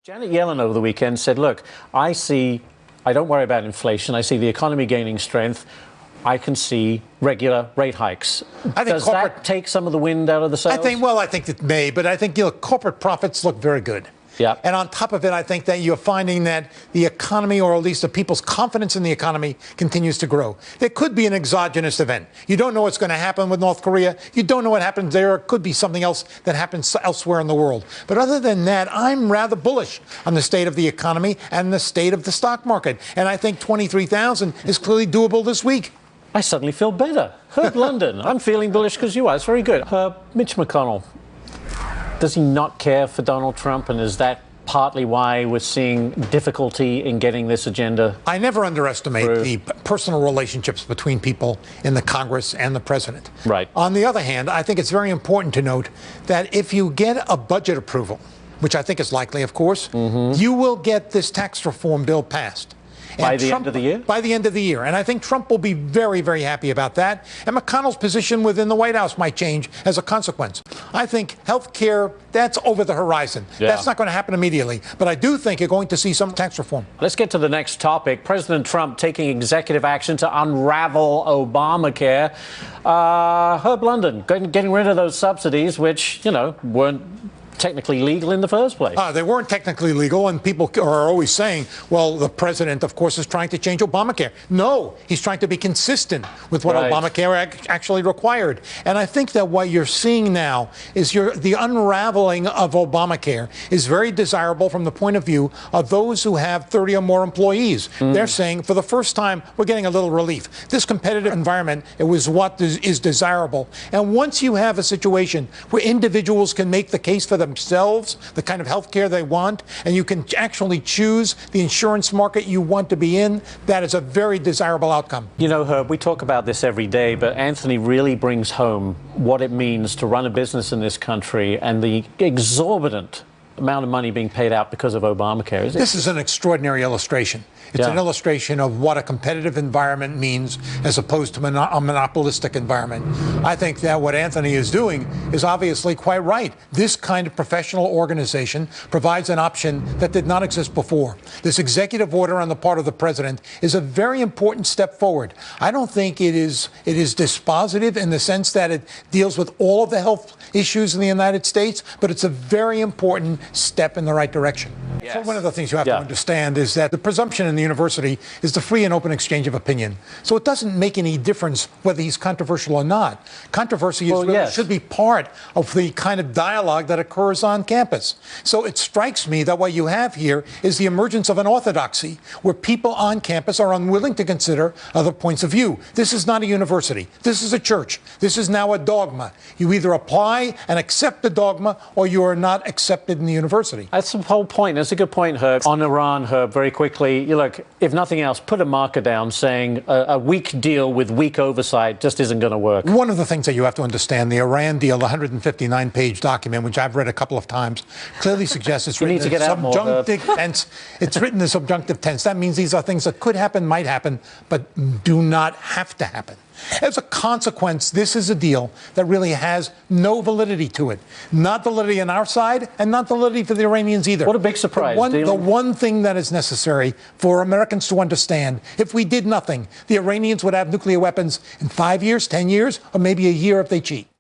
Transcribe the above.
Janet Yellen over the weekend said, look, I don't worry about inflation. I see the economy gaining strength. I can see regular rate hikes. Does that take some of the wind out of the sails? I think it may, but I think corporate profits look very good. Yeah. And on top of it, I think that you're finding that the economy, or at least the people's confidence in the economy, continues to grow. There could be an exogenous event. You don't know what's going to happen with North Korea. You don't know what happens there. It could be something else that happens elsewhere in the world. But other than that, I'm rather bullish on the state of the economy and the state of the stock market. And I think 23,000 is clearly doable this week. I suddenly feel better. Herb London, I'm feeling bullish because you are. It's very good. Mitch McConnell, does he not care for Donald Trump, and is that partly why we're seeing difficulty in getting this agenda? I never underestimate the personal relationships between people in the Congress and the president. Right. On the other hand, I think it's very important to note that if you get a budget approval, which I think is likely, of course, you will get this tax reform bill passed. By the end of the year? By the end of the year. And I think Trump will be very, very happy about that. And McConnell's position within the White House might change as a consequence. I think health care, that's over the horizon. Yeah. That's not going to happen immediately. But I do think you're going to see some tax reform. Let's get to the next topic. President Trump taking executive action to unravel Obamacare. Herb London, getting rid of those subsidies, which, weren't technically legal in the first place. They weren't technically legal, and people are always saying, well, the president, of course, is trying to change Obamacare. No, he's trying to be consistent with what Obamacare actually required. And I think that what you're seeing now is the unraveling of Obamacare is very desirable from the point of view of those who have 30 or more employees. They're saying, for the first time, we're getting a little relief. This competitive environment, it was what is desirable. And once you have a situation where individuals can make the case for themselves, the kind of health care they want, and you can actually choose the insurance market you want to be in, that is a very desirable outcome. Herb, we talk about this every day, but Anthony really brings home what it means to run a business in this country and the exorbitant amount of money being paid out because of Obamacare. This is an extraordinary illustration. It's an illustration of what a competitive environment means as opposed to a monopolistic environment. I think that what Anthony is doing is obviously quite right. This kind of professional organization provides an option that did not exist before. This executive order on the part of the president is a very important step forward. I don't think it is dispositive in the sense that it deals with all of the health issues in the United States, but it's a very important step in the right direction. Yes. So one of the things you have to understand is that the presumption in the university is the free and open exchange of opinion. So it doesn't make any difference whether he's controversial or not. Controversy should be part of the kind of dialogue that occurs on campus. So it strikes me that what you have here is the emergence of an orthodoxy where people on campus are unwilling to consider other points of view. This is not a university. This is a church. This is now a dogma. You either apply and accept the dogma or you are not accepted in the university. That's the whole point. That's a good point, Herb. On Iran, Herb, very quickly, look, if nothing else, put a marker down saying a weak deal with weak oversight just isn't going to work. One of the things that you have to understand, the Iran deal, the 159-page document, which I've read a couple of times, clearly suggests it's written in subjunctive tense. It's written in subjunctive tense. That means these are things that could happen, might happen, but do not have to happen. As a consequence, this is a deal that really has no validity to it. Not validity on our side, and not validity for the Iranians either. What a big surprise. The one thing that is necessary for Americans to understand, if we did nothing, the Iranians would have nuclear weapons in 5 years, 10 years, or maybe a year if they cheat.